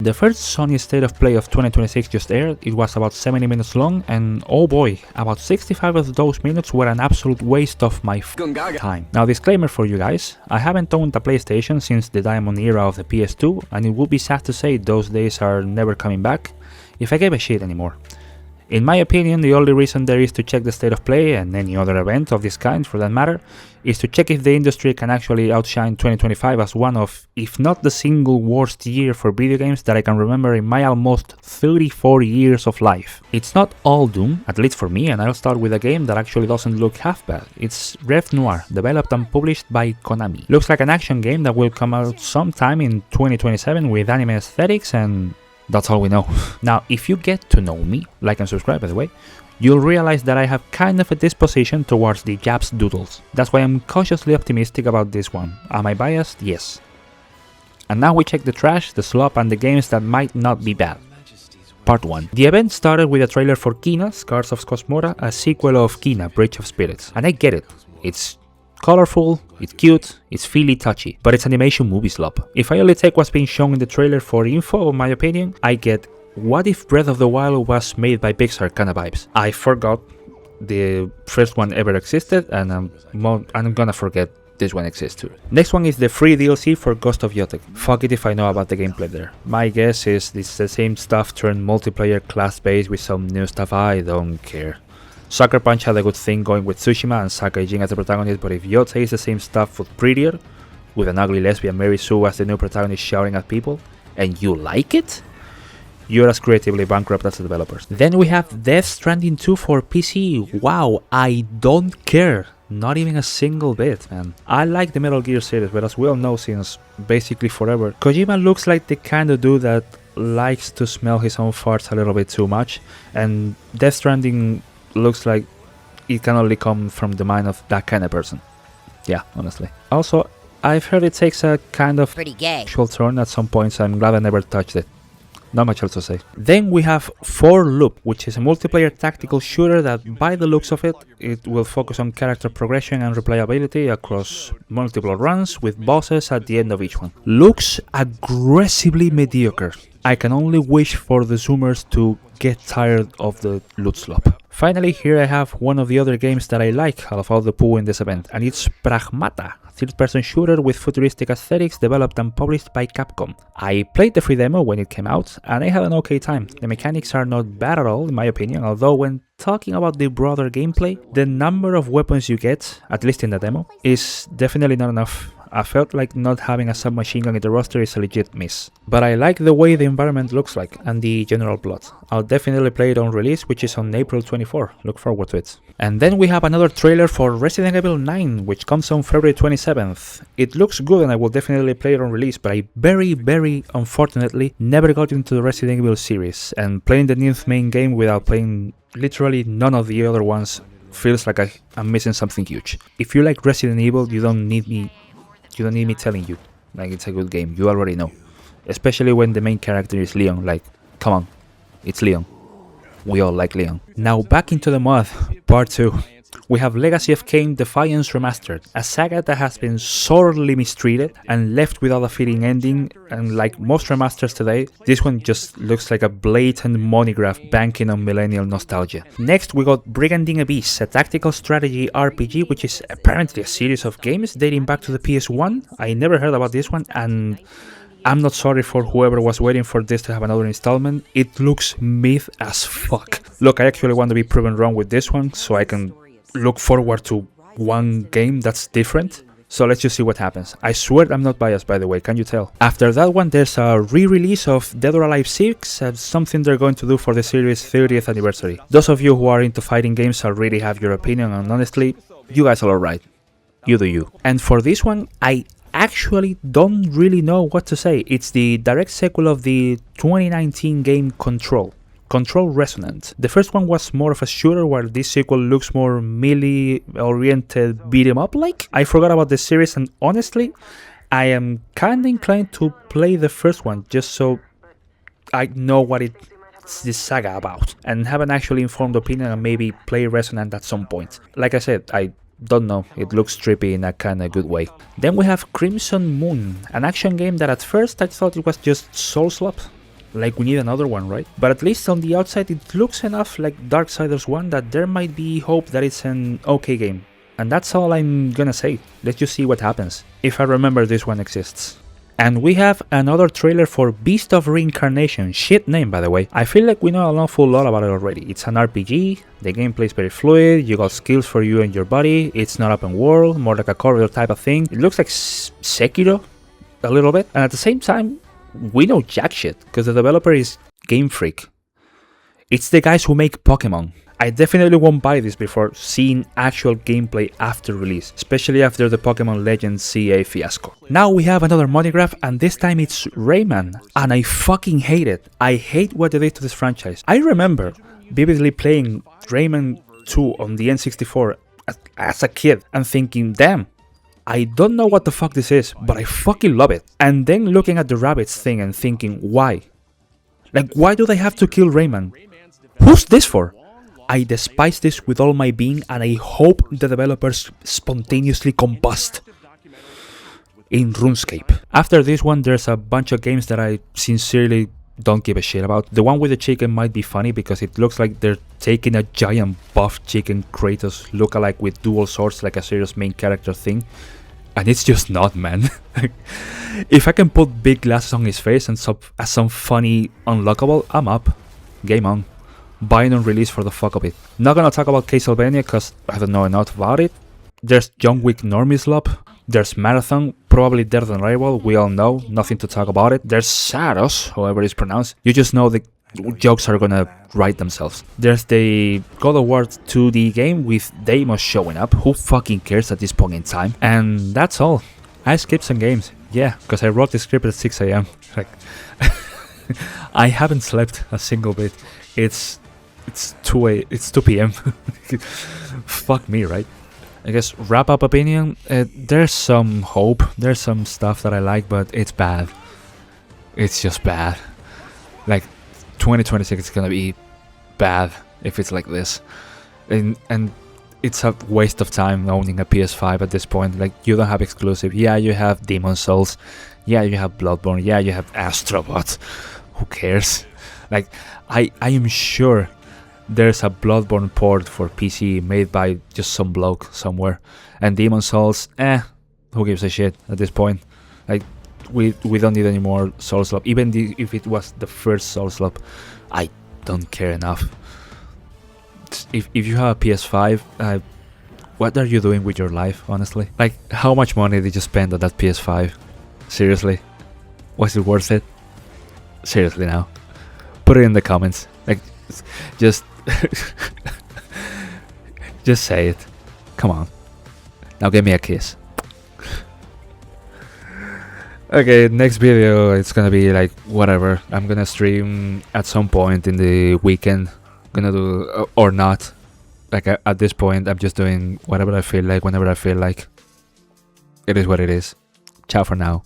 The first Sony State of Play of 2026 just aired. It was about 70 minutes long, and oh boy, about 65 of those minutes were an absolute waste of my time. Now, disclaimer for you guys, I haven't owned a PlayStation since the diamond era of the PS2, and it would be sad to say those days are never coming back if I gave a shit anymore. In my opinion, the only reason there is to check the state of play, and any other event of this kind for that matter, is to check if the industry can actually outshine 2025 as one of, if not the single worst year for video games that I can remember in my almost 34 years of life. It's not all doom, at least for me, and I'll start with a game that actually doesn't look half bad. It's Rev.Noir, developed and published by Konami. Looks like an action game that will come out sometime in 2027 with anime aesthetics, and that's all we know. Now, if you get to know me, like and subscribe by the way, you'll realize that I have kind of a disposition towards the Japs doodles. That's why I'm cautiously optimistic about this one. Am I biased? Yes. And now we check the trash, the slop, and the games that might not be bad. Part 1. The event started with a trailer for Kina, Scars of Cosmora, a sequel of Kina, Bridge of Spirits. And I get it. It's colorful, it's cute, it's feely touchy, but it's animation movie slop. If I only take what's being shown in the trailer for info, in my opinion, I get what if Breath of the Wild was made by Pixar kind of vibes. I forgot the first one ever existed, and I'm gonna forget this one exists too. Next one is the free DLC for Ghost of Yotek. Fuck it if I know about the gameplay there. My guess is it's the same stuff turned multiplayer class based with some new stuff. I don't care. Sucker Punch had a good thing going with Tsushima and Sakai Jin as the protagonist, but if Yote is the same stuff but prettier, with an ugly lesbian Mary Sue as the new protagonist shouting at people, and you like it? You're as creatively bankrupt as the developers. Then we have Death Stranding 2 for PC. Wow, I don't care. Not even a single bit, man. I like the Metal Gear series, but as we all know since basically forever, Kojima looks like the kind of dude that likes to smell his own farts a little bit too much, and Death Stranding looks like it can only come from the mind of that kind of person. Yeah, honestly. Also, I've heard it takes a kind of pretty gay sexual turn at some points, so I'm glad I never touched it. Not much else to say. Then we have For Loop, which is a multiplayer tactical shooter that, by the looks of it, it will focus on character progression and replayability across multiple runs with bosses at the end of each one. Looks aggressively mediocre. I can only wish for the Zoomers to get tired of the loot slop. Finally, here I have one of the other games that I like out of all the poo in this event, and it's PRAGMATA, a third-person shooter with futuristic aesthetics developed and published by Capcom. I played the free demo when it came out, and I had an okay time. The mechanics are not bad at all, in my opinion, although when talking about the broader gameplay, the number of weapons you get, at least in the demo, is definitely not enough. I felt like not having a submachine gun in the roster is a legit miss. But I like the way the environment looks like and the general plot. I'll definitely play it on release, which is on April 24. Look forward to it. And then we have another trailer for Resident Evil 9, which comes on February 27th. It looks good and I will definitely play it on release, but I very unfortunately never got into the Resident Evil series, and playing the 9th main game without playing literally none of the other ones feels like I'm missing something huge. If you like Resident Evil, you don't need me telling you, like, it's a good game. You already know. Especially when the main character is Leon. Like, come on, it's Leon. We all like Leon. Now back into the mud, part 2. We have Legacy of Kain Defiance Remastered, a saga that has been sorely mistreated and left without a fitting ending, and like most remasters today, this one just looks like a blatant monograph banking on millennial nostalgia. Next we got Brigandine Abyss, a tactical strategy RPG which is apparently a series of games dating back to the PS1. I never heard about this one, and I'm not sorry for whoever was waiting for this to have another installment. It looks myth as fuck. Look, I actually want to be proven wrong with this one so I can look forward to one game that's different. So let's just see what happens. I swear I'm not biased, by the way, can you tell? After that one, there's a re-release of Dead or Alive 6, something they're going to do for the series' 30th anniversary. Those of you who are into fighting games already have your opinion, and honestly, you guys are alright. You do you. And for this one, I actually don't really know what to say. It's the direct sequel of the 2019 game Control Resonant. The first one was more of a shooter, while this sequel looks more melee-oriented beat-em-up like. I forgot about the series, and honestly, I am kinda inclined to play the first one just so I know what it's this saga about, and have an actually informed opinion and maybe play Resonant at some point. Like I said, I don't know, it looks trippy in a kinda good way. Then we have Crimson Moon, an action game that at first I thought it was just soul slop. Like we need another one, right? But at least on the outside it looks enough like Darksiders 1 that there might be hope that it's an okay game. And that's all I'm gonna say. Let's just see what happens, if I remember this one exists. And we have another trailer for Beast of Reincarnation, shit name by the way. I feel like we know an awful lot about it already. It's an RPG, the gameplay is very fluid, you got skills for you and your body, it's not open world, more like a corridor type of thing. It looks like Sekiro, a little bit, and at the same time, we know jack shit, because the developer is Game Freak. It's the guys who make Pokemon. I definitely won't buy this before seeing actual gameplay after release, especially after the Pokemon Legends CA fiasco. Now we have another monograph, and this time it's Rayman, and I fucking hate it. I hate what they did to this franchise. I remember vividly playing Rayman 2 on the N64 as a kid and thinking, damn, I don't know what the fuck this is, but I fucking love it. And then looking at the rabbits thing and thinking, why? Like, why do they have to kill Rayman? Who's this for? I despise this with all my being, and I hope the developers spontaneously combust in RuneScape. After this one, there's a bunch of games that I sincerely don't give a shit about. The one with the chicken might be funny because it looks like they're taking a giant buff chicken Kratos lookalike with dual swords like a serious main character thing. And it's just not, man. If I can put big glasses on his face and some funny unlockable, I'm up. Game on. Buying on release for the fuck of it. Not gonna talk about Castlevania because I don't know enough about it. There's John Wick Normie Slop. There's Marathon, probably Death than Rival, we all know, nothing to talk about it. There's Saros, however it's pronounced. You just know the jokes are gonna write themselves. There's the God of War 2D game with Deimos showing up. Who fucking cares at this point in time? And that's all. I skipped some games. Yeah, because I wrote the script at 6 AM. Like, I haven't slept a single bit. It's 2 PM. Fuck me, right? I guess wrap-up opinion, there's some hope, there's some stuff that I like, but it's bad. It's just bad. Like, 2026 is gonna be bad if it's like this. And it's a waste of time owning a PS5 at this point. Like, you don't have exclusive. Yeah, you have Demon's Souls. Yeah, you have Bloodborne. Yeah, you have Astrobot. Who cares? Like, I am sure there's a Bloodborne port for PC made by just some bloke somewhere. And Demon's Souls, who gives a shit at this point? Like, we don't need any more Souls Lop. Even if it was the first Souls Lop, I don't care enough. If you have a PS5, what are you doing with your life, honestly? Like, how much money did you spend on that PS5? Seriously? Was it worth it? Seriously now. Put it in the comments. Like, just just say it. Come on. Now give me a kiss. Okay, next video it's gonna be like whatever. I'm gonna stream at some point in the weekend. Gonna do or not. Like at this point I'm just doing whatever I feel like whenever I feel like. It is what it is. Ciao for now.